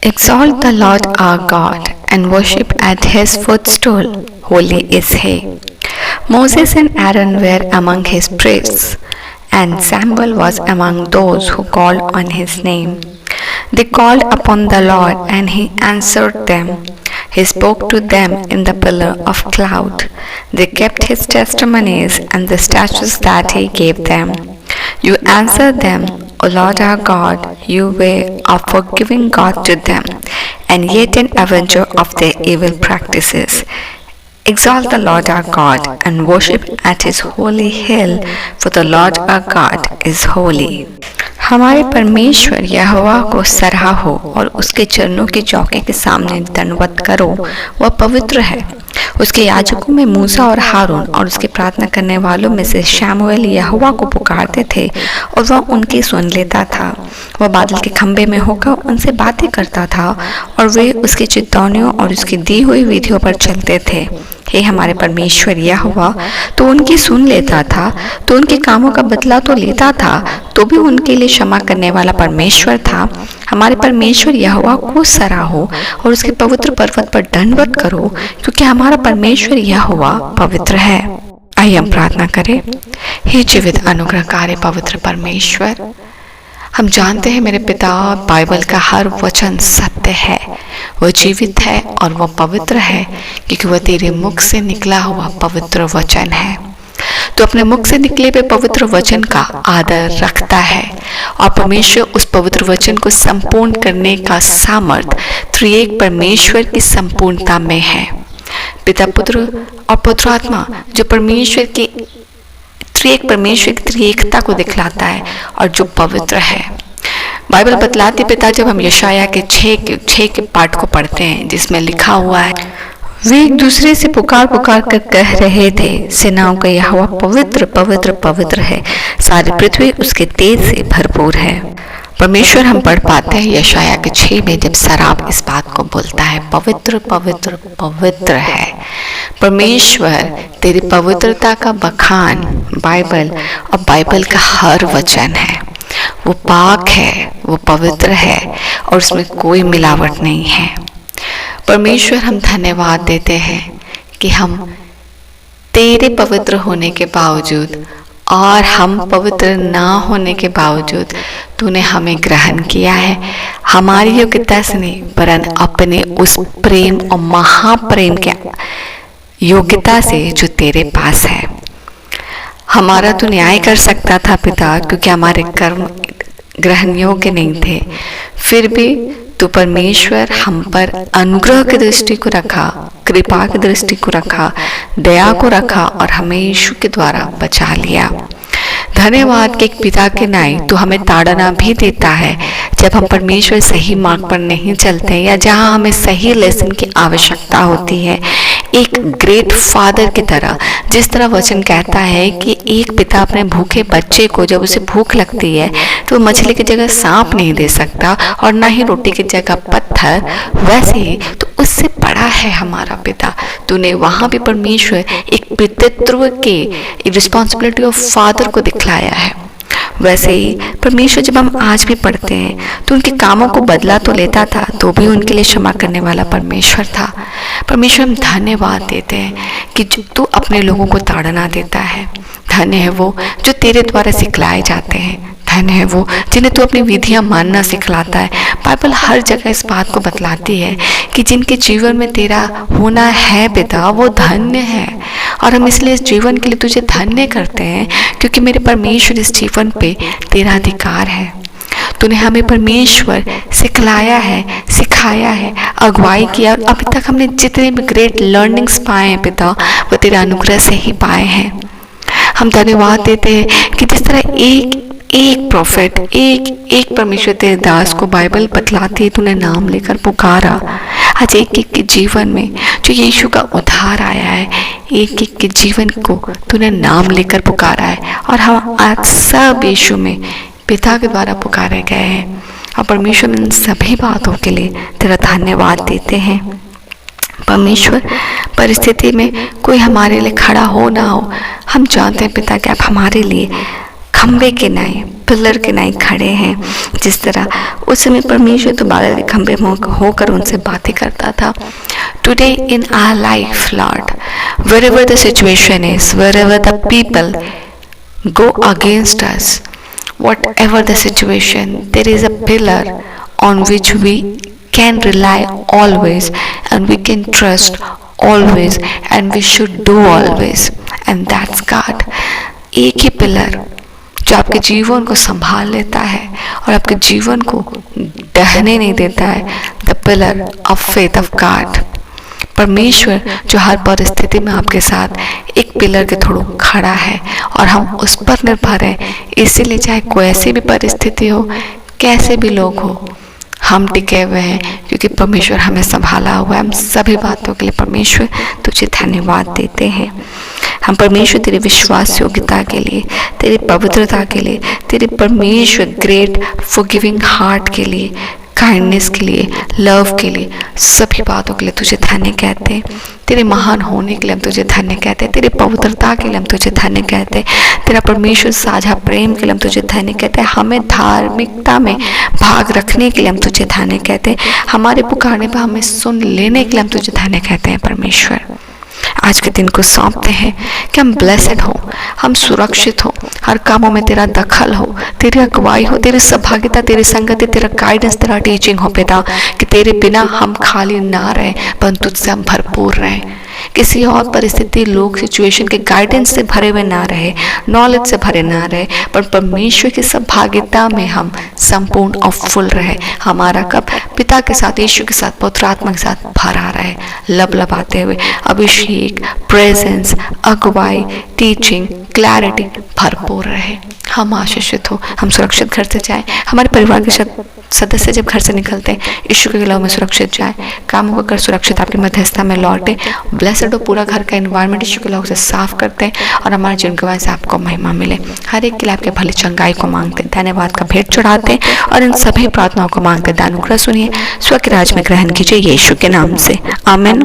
Exalt the Lord our God and worship at his footstool. Holy is he. Moses and Aaron were among his priests, and Samuel was among those who called on his name. They called upon the Lord, and he answered them. He spoke to them in the pillar of cloud. They kept his testimonies and the statutes that he gave them. You answered them, O Lord our God, you were a forgiving God to them, and yet an avenger of their evil practices. Exalt the Lord our God and worship at his holy hill, for the Lord our God is holy. हमारे परमेश्वर यहोवा को सराहा हो और उसके चरणों के चौके के सामने दंडवत करो। वह पवित्र है। उसके याजकों में मूसा और हारून और उसके प्रार्थना करने वालों में से शमूएल यहोवा को पुकारते थे और वह उनकी सुन लेता था। वह बादल के खंभे में होकर उनसे बातें करता था और वे उसकी चितौनियों और उसकी दी हुई विधियों पर चलते थे। हे हमारे परमेश्वर यहोवा, तो उनकी सुन लेता था, तो उनके कामों का बदला तो लेता था, तो भी उनके लिए क्षमा करने वाला परमेश्वर था। हमारे परमेश्वर यहोवा को सराहो और उसके पवित्र पर्वत पर दंडवत करो, क्योंकि हमारा परमेश्वर यहोवा पवित्र है। आइए हम प्रार्थना करें। हे जीवित अनुग्रहकारी पवित्र परमेश्वर, हम जानते हैं मेरे पिता, बाइबल का हर वचन सत्य है, वह जीवित है और वह पवित्र है, क्योंकि वह तेरे मुख से निकला हुआ पवित्र वचन है। तो अपने मुख से निकले हुए पवित्र वचन का आदर रखता है और परमेश्वर उस पवित्र वचन को संपूर्ण करने का सामर्थ त्रिएक परमेश्वर की संपूर्णता में है। पिता, पुत्र और पवित्र आत्मा जो परमेश्वर की त्रिएक परमेश्वर की त्रिएकता को दिखलाता है और जो पवित्र है। बाइबल बतलाती पिता, जब हम यशाया के 6 के पाठ को पढ़ते हैं जिसमें लिखा हुआ है, वे एक दूसरे से पुकार पुकार कर कह रहे थे, सेनाओं का यहोवा पवित्र पवित्र पवित्र है, सारी पृथ्वी उसके तेज से भरपूर है। परमेश्वर हम पढ़ पाते हैं यशाया के 6 में जब सराफ इस बात को बोलता है, पवित्र पवित्र पवित्र है। परमेश्वर तेरी पवित्रता का बखान बाइबल और बाइबल का हर वचन है। वो पाक है, वो पवित्र है और उसमें कोई मिलावट नहीं है। परमेश्वर हम धन्यवाद देते हैं कि हम तेरे पवित्र होने के बावजूद और हम पवित्र ना होने के बावजूद तूने हमें ग्रहण किया है। हमारी योग्यता से नहीं, वरन अपने उस प्रेम और महाप्रेम के योग्यता से जो तेरे पास है। हमारा तू न्याय कर सकता था पिता, क्योंकि हमारे कर्म ग्रहण योग्य नहीं थे, फिर भी तू परमेश्वर हम पर अनुग्रह की दृष्टि को रखा, कृपा की दृष्टि को रखा, दया को रखा और हमें यीशु के द्वारा बचा लिया। धन्यवाद कि एक पिता के नाई तू हमें ताड़ना भी देता है जब हम परमेश्वर सही मार्ग पर नहीं चलते या जहां हमें सही लेसन की आवश्यकता होती है। एक ग्रेट फादर की तरह, जिस तरह वचन कहता है कि एक पिता अपने भूखे बच्चे को जब उसे भूख लगती है तो मछली की जगह सांप नहीं दे सकता और ना ही रोटी की जगह पत्थर, वैसे ही तो उससे बड़ा है हमारा पिता। तूने वहां भी परमेश्वर एक पितृत्व के रिस्पॉन्सिबिलिटी ऑफ फादर को दिखलाया है। वैसे ही परमेश्वर जब हम आज भी पढ़ते हैं तो उनके कामों को बदला तो लेता था, तो भी उनके लिए क्षमा करने वाला परमेश्वर था। परमेश्वर हम धन्यवाद देते हैं कि तू अपने लोगों को ताड़ना देता है। धन्य है वो जो तेरे द्वारा सिखलाए जाते हैं। धन्य है वो जिन्हें तू अपनी विधियां मानना सिखलाता है। बाइबल हर जगह इस बात को बतलाती है कि जिनके जीवन में तेरा होना है पिता, वो धन्य है और हम इसलिए इस जीवन के लिए तुझे धन्य करते हैं, क्योंकि मेरे परमेश्वर इस जीवन पे तेरा अधिकार है। तूने हमें परमेश्वर सिखलाया है, सिखाया है, अगुवाई किया और अभी तक हमने जितने भी ग्रेट लर्निंग्स पाए हैं पिता, वो तेरे अनुग्रह से ही पाए हैं। हम धन्यवाद देते हैं कि जिस तरह एक प्रोफेट, एक परमेश्वर तेरे दास को बाइबल बतलाती है, तूने नाम लेकर पुकारा। आज एक के जीवन में जो यीशु का उद्धार आया है, एक के जीवन को तूने नाम लेकर पुकारा है और हम आज सब यीशु में पिता के द्वारा पुकारे गए हैं। और परमेश्वर इन सभी बातों के लिए तेरा धन्यवाद देते हैं। परमेश्वर, परिस्थिति में कोई हमारे लिए खड़ा हो ना हो, हम जानते हैं पिता कि आप हमारे लिए खंबे के नाई, पिलर के नाई खड़े हैं। जिस तरह उस समय परमेश्वर तो बादल के खंबे होकर उनसे बातें करता था। Today in our life lord, wherever the situation is, wherever the people go against us, whatever the situation, there is a pillar on which we can rely always, and we can trust always, and we should do always, and that's God. एक ही pillar जो आपके जीवन को संभाल लेता है और आपके जीवन को डहने नहीं देता है, the pillar of faith of God. परमेश्वर जो हर परिस्थिति में आपके साथ एक पिलर के थ्रू खड़ा है और हम उस पर निर्भर हैं। इसीलिए चाहे कोई ऐसी भी परिस्थिति हो, कैसे भी लोग हो, हम टिके हुए हैं क्योंकि परमेश्वर हमें संभाला हुआ है। हम सभी बातों के लिए परमेश्वर तुझे धन्यवाद देते हैं। हम परमेश्वर तेरे विश्वास योग्यता के लिए, तेरी पवित्रता के लिए, तेरे परमेश्वर ग्रेट फॉरगिविंग हार्ट के लिए, काइंडनेस के लिए, लव के लिए, सभी बातों के लिए तुझे धन्य कहते हैं। तेरे महान होने के लिए हम तुझे धन्य कहते हैं। तेरे पवित्रता के लिए हम तुझे धन्य कहते हैं। तेरा परमेश्वर साझा प्रेम के लिए हम तुझे धन्य कहते हैं। हमें धार्मिकता में भाग रखने के लिए हम तुझे धन्य कहते हैं। हमारे पुकारने पर हमें सुन लेने के लिए हम तुझे धन्य कहते हैं। परमेश्वर आज के दिन को सौंपते हैं कि हम ब्लेसेड हो, हम सुरक्षित हो, हर कामों में तेरा दखल हो, तेरी अगुवाई हो, तेरी सहभागिता, तेरी संगति, तेरा गाइडेंस, तेरा टीचिंग हो पिता, कि तेरे बिना हम खाली ना रहे परंतु तुझसे हम भरपूर रहें। किसी और परिस्थिति, लोग, सिचुएशन के गाइडेंस से भरे हुए ना रहे, नॉलेज से भरे ना रहे, पर परमेश्वर की सहभागिता में हम संपूर्ण और फुल रहे। हमारा कप पिता के साथ, यीशु के साथ, पवित्र आत्मा के साथ भरा रहे, लबलबाते हुए अभिषेक, प्रेजेंस, अगुवाई, टीचिंग, क्लैरिटी भरपूर रहे। हम आशीषित हो, हम सुरक्षित घर से जाएं। हमारे परिवार के सदस्य जब घर से निकलते हैं, यीशु के गलाव में सुरक्षित जाएं। कामों को कर सुरक्षित आपकी मध्यस्थता में लौटे। ब्लेसड हो, पूरा घर का एनवायरनमेंट यीशु के गलाव से साफ करते हैं और हमारे जीवन के वजह से आपको महिमा मिले। हर एक के लिए आपके भली चंगाई को मांगते हैं, धन्यवाद का भेंट चढ़ाते हैं और इन सभी प्रार्थनाओं को मांगते हैं। दानुग्रह सुनिए, स्व के राज में ग्रहण कीजिए यीशु के नाम से, आमीन।